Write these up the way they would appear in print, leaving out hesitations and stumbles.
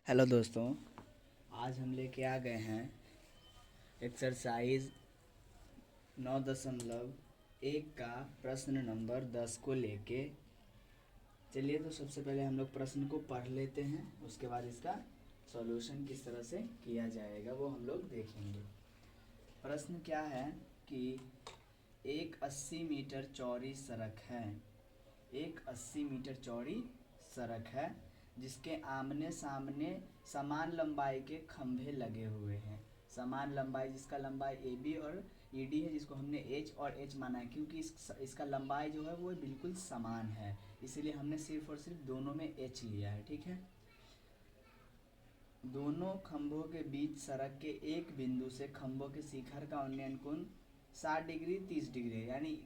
Hello दोस्तों, आज हम लेके आ गए हैं एक्सरसाइज 9.1 का प्रश्न नंबर 10 को लेके। चलिए, तो सबसे पहले हम लोग प्रश्न को पढ़ लेते हैं, उसके बाद इसका सॉल्यूशन किस तरह से किया जाएगा वो हम लोग देखेंगे। प्रश्न क्या है कि एक 80 मीटर चौड़ी सड़क है। एक 80 मीटर चौड़ी सड़क है जिसके आमने सामने समान लंबाई के खंभे लगे हुए हैं। समान लंबाई, जिसका लंबाई ए बी और ई डी है, जिसको हमने एच और एच माना है क्योंकि इसका लंबाई जो है वो बिल्कुल समान है, इसीलिए हमने सिर्फ और सिर्फ दोनों में एच लिया है। ठीक है। दोनों खंभों के बीच सड़क के एक बिंदु से खंभों के शिखर का उन्नयन कोण 60 डिग्री 30 डिग्री है। यानी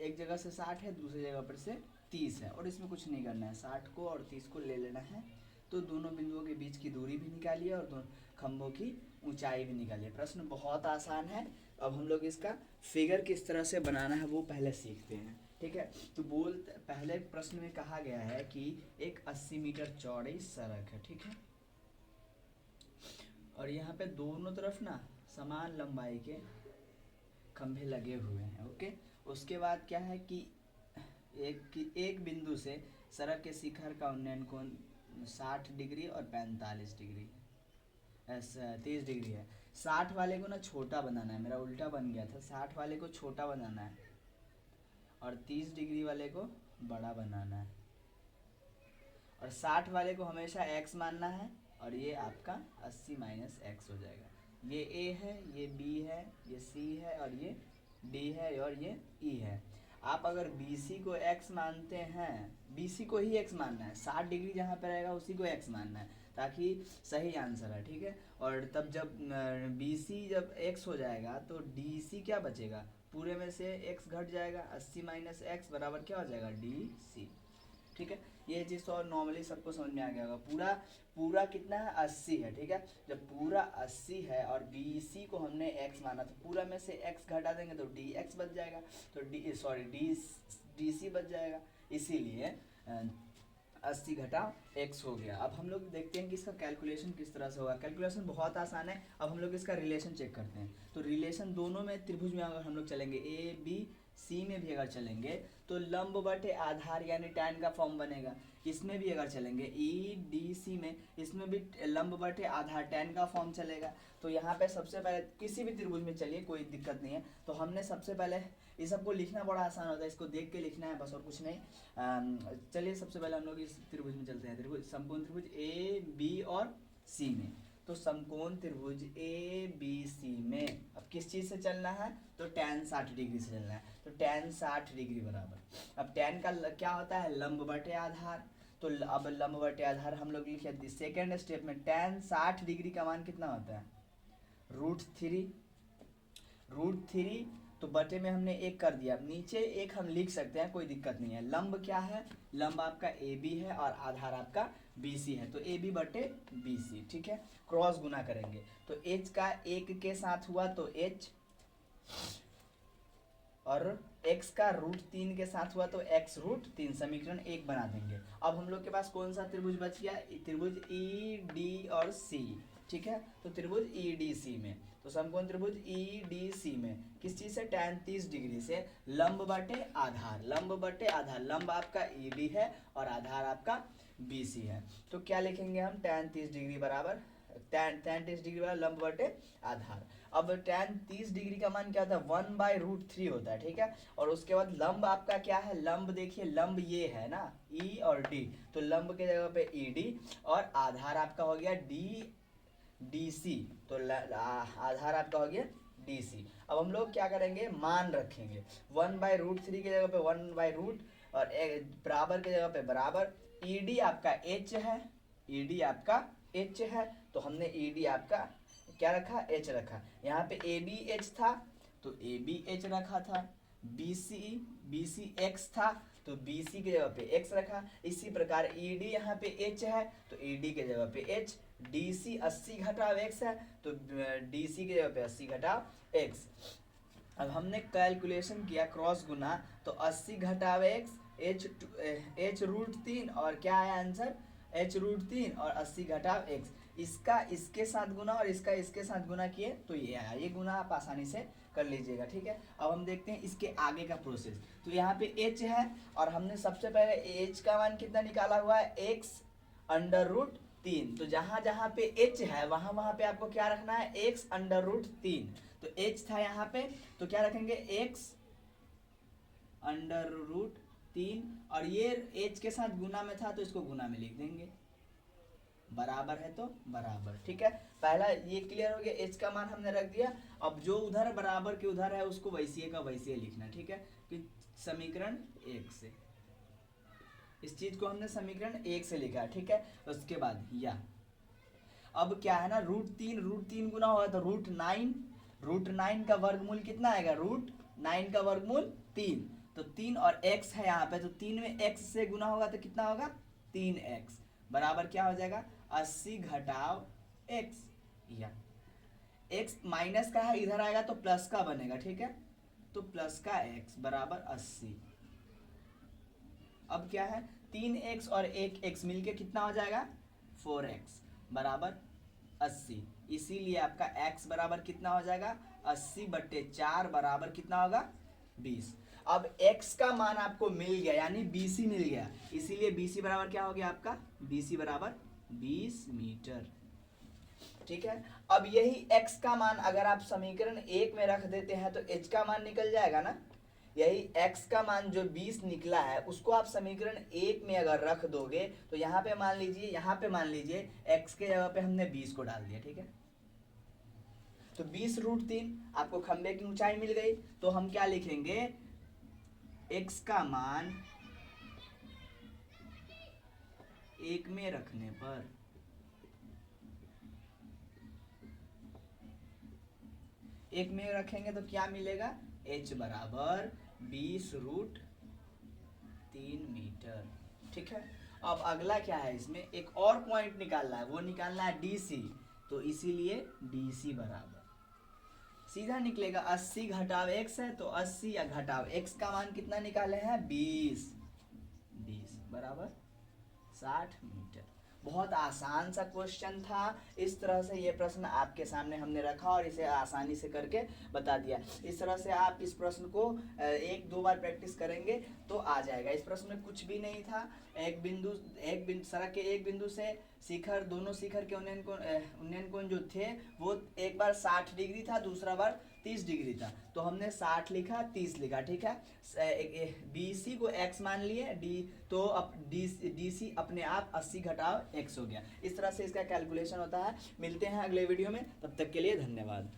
एक जगह से 60 है, दूसरी जगह पर से 30 है, और इसमें कुछ नहीं करना है, 60 को और 30 को ले लेना है। तो दोनों बिंदुओं के बीच की दूरी भी निकालिए और दोनों खंभों की ऊंचाई भी निकालिए। प्रश्न बहुत आसान है। अब हम लोग इसका फिगर किस तरह से बनाना है वो पहले सीखते हैं। ठीक है। तो पहले प्रश्न में कहा गया है कि एक 80 मीटर चौड़ी सड़क है। ठीक है। और यहाँ पे दोनों तरफ ना समान लंबाई के खंभे लगे हुए हैं। ओके। उसके बाद क्या है कि एक बिंदु से सड़क के शिखर का उन्नयन कोण 60 डिग्री और 45 डिग्री, 30 डिग्री है। 60 वाले को ना छोटा बनाना है, मेरा उल्टा बन गया था। 60 वाले को छोटा बनाना है और 30 डिग्री वाले को बड़ा बनाना है। और 60 वाले को हमेशा x मानना है और ये आपका 80 माइनस एक्स हो जाएगा। ये a है, ये b है, ये c है और ये d है और ये e है। आप अगर BC को x मानते हैं, BC को ही x मानना है, 60 डिग्री जहाँ पे रहेगा उसी को x मानना है ताकि सही आंसर है। ठीक है। और तब जब BC जब x हो जाएगा तो DC क्या बचेगा, पूरे में से x घट जाएगा, 80 माइनस एक्स बराबर क्या हो जाएगा, DC। ठीक है। ये चीज़ तो और नॉर्मली सबको समझ में आ गया होगा। पूरा पूरा कितना है, 80 है। ठीक है। जब पूरा 80 है और BC को हमने x माना तो पूरा में से x घटा देंगे तो dx बच जाएगा, तो DC बच जाएगा। इसीलिए 80 घटा x हो गया। अब हम लोग देखते हैं कि इसका कैलकुलेशन किस तरह से होगा। कैलकुलेशन बहुत आसान है। अब हम लोग इसका रिलेशन चेक करते हैं। तो रिलेशन दोनों में, त्रिभुज में अगर हम लोग चलेंगे, ABC में भी अगर चलेंगे तो लंब बटे आधार यानी tan का फॉर्म बनेगा। इसमें भी अगर चलेंगे EDC में, इसमें भी लंब बटे आधार tan का फॉर्म चलेगा। तो यहाँ पे सबसे पहले किसी भी त्रिभुज में चलिए, कोई दिक्कत नहीं है। तो हमने सबसे पहले इस सबको लिखना बड़ा आसान होता है, इसको देख के लिखना है बस, और कुछ नहीं। चलिए सबसे पहले हम लोग इस त्रिभुज में चलते हैं। त्रिभुज, समकोण त्रिभुज AB और C में। तो समकोण त्रिभुज ABC में अब किस चीज़ से चलना है, तो tan 60 डिग्री से चलना है। तो tan 60 डिग्री बराबर, अब tan का क्या होता है, लंब बटे आधार। तो अब लंब बटे आधार हम लोग लिखे सेकेंड स्टेप में। tan 60 डिग्री का मान कितना होता है, √3। √3 तो बटे में हमने एक कर दिया, नीचे एक हम लिख सकते हैं, कोई दिक्कत नहीं है। लंब क्या है, लंब आपका AB है और आधार आपका BC है, तो AB बटे BC। ठीक है। क्रॉस गुना करेंगे तो H का 1 के साथ हुआ तो H, और x का √3 के साथ हुआ तो x √3, समीकरण 1 बना देंगे। अब हम लोग के पास कौन सा त्रिभुज बच गया, त्रिभुज ED और C। ठीक है। तो त्रिभुज EDC में, तो समकोण त्रिभुज EDC में किस चीज़ से, tan 30 डिग्री से लंब बटे आधार। लंब बटे आधार, लंब आपका ED है और आधार आपका BC है। तो क्या लिखेंगे हम, tan 30 डिग्री बराबर tan 30 डिग्री बराबर लंब बटे आधार। अब tan 30 डिग्री का मान क्या होता है, 1/√3 होता है। ठीक है। और उसके बाद लंब आपका क्या है, लंब देखिए, लंब ये है ना E और D, तो लंब के जगह पे ED और आधार आपका हो गया DC। तो आधार आपका हो गया DC। अब हम लोग क्या करेंगे, मान रखेंगे, 1/√3 की जगह पे 1/√, और बराबर की जगह पे बराबर। ED आपका H है, ED आपका H है, तो हमने ED आपका क्या रखा, H रखा। यहाँ पे AB H था तो AB H रखा था। BC X था तो BC की जगह पे X रखा। इसी प्रकार ED यहाँ पे H है तो ED के जगह पे H। DC 80 घटाव X है तो DC की जगह पे 80 घटाव X। अब हमने कैलकुलेशन किया क्रॉस गुना, तो 80 घटाव X H √3 और क्या है आंसर, H √3 और 80 घटाव X। इसका इसके साथ गुना और इसका इसके साथ गुना किए तो ये आया, ये गुना आप आसानी से कर लीजिएगा, ठीक है। अब हम देखते हैं इसके आगे का प्रोसेस। तो यहाँ पे h है और हमने सबसे पहले h का मान कितना निकाला हुआ है, x अंडर रूट 3। तो जहाँ जहाँ पे h है वहाँ वहाँ पे आपको क्या रखना है, x अंडर रूट 3। तो h था यहाँ पे, तो क्या रखेंगे, x अंडर रूट 3 और ये h के साथ गुना में था तो इसको गुना में लिख देंगे, बराबर है तो बराबर, ठीक है। पहला ये क्लियर हो गया, h का मान हमने रख दिया। अब जो उधर बराबर के उधर है उसको वैसे का वैसे लिखना, ठीक है, कि समीकरण 1 से, इस चीज को हमने समीकरण 1 से लिखा है, ठीक है। उसके बाद या अब क्या है ना, रूट तीन गुना होगा तो रूट 9 का वर्गमूल कितना आएगा, रूट 9 का वर्गमूल 3। तो 3 और x है यहाँ पे, तो 3 में x से गुना होगा तो कितना होगा, 3x बराबर क्या हो जाएगा, 80 घटाव x। या x माइनस का है, इधर आएगा तो प्लस का बनेगा, ठीक है। तो प्लस का x बराबर 80। अब क्या है, 3x और 1x मिलके कितना हो जाएगा, 4x बराबर 80। इसीलिए आपका x बराबर कितना हो जाएगा, 80/4 बराबर कितना होगा, 20। अब x का मान आपको मिल गया, यानी BC मिल गया, इसीलिए BC बराबर क्या हो गया आपका, BC बराबर 20 मीटर, ठीक है। अब यही x का मान अगर आप समीकरण 1 में रख देते हैं तो h का मान निकल जाएगा ना। यही x का मान जो 20 निकला है उसको आप समीकरण 1 में अगर रख दोगे तो यहाँ पे मान लीजिए x के जगह पे हमने 20 को डाल दिया, ठीक है। तो 20√3 आपको खंबे की ऊंचाई मिल गई। तो हम क्या लिखेंगे, x का मान 1 में रखने पर एक में रखेंगे तो क्या मिलेगा, h बराबर 20√3 मीटर, ठीक है। अब अगला क्या है, इसमें एक और पॉइंट निकालना है, वो निकालना है DC। तो इसीलिए DC बराबर सीधा निकलेगा 80 घटाव x है, तो 80 या घटाव x का मान कितना निकाले हैं, 20 बराबर 60 मीटर। बहुत आसान सा क्वेश्चन था। इस तरह से ये प्रश्न आपके सामने हमने रखा और इसे आसानी से करके बता दिया। इस तरह से आप इस प्रश्न को 1-2 बार प्रैक्टिस करेंगे तो आ जाएगा। इस प्रश्न में कुछ भी नहीं था। एक बिंदु सड़क के एक बिंदु से शिखर, दोनों शिखर के उन्नयन कोण जो थे वो एक बार 60 डिग्री था, दूसरा बार 30 डिग्री था। तो हमने 60 लिखा, 30 लिखा, ठीक है। BC को x मान लिए, तो अब DC अपने आप 80 घटाव x हो गया। इस तरह से इसका कैलकुलेशन होता है। मिलते हैं अगले वीडियो में, तब तक के लिए धन्यवाद।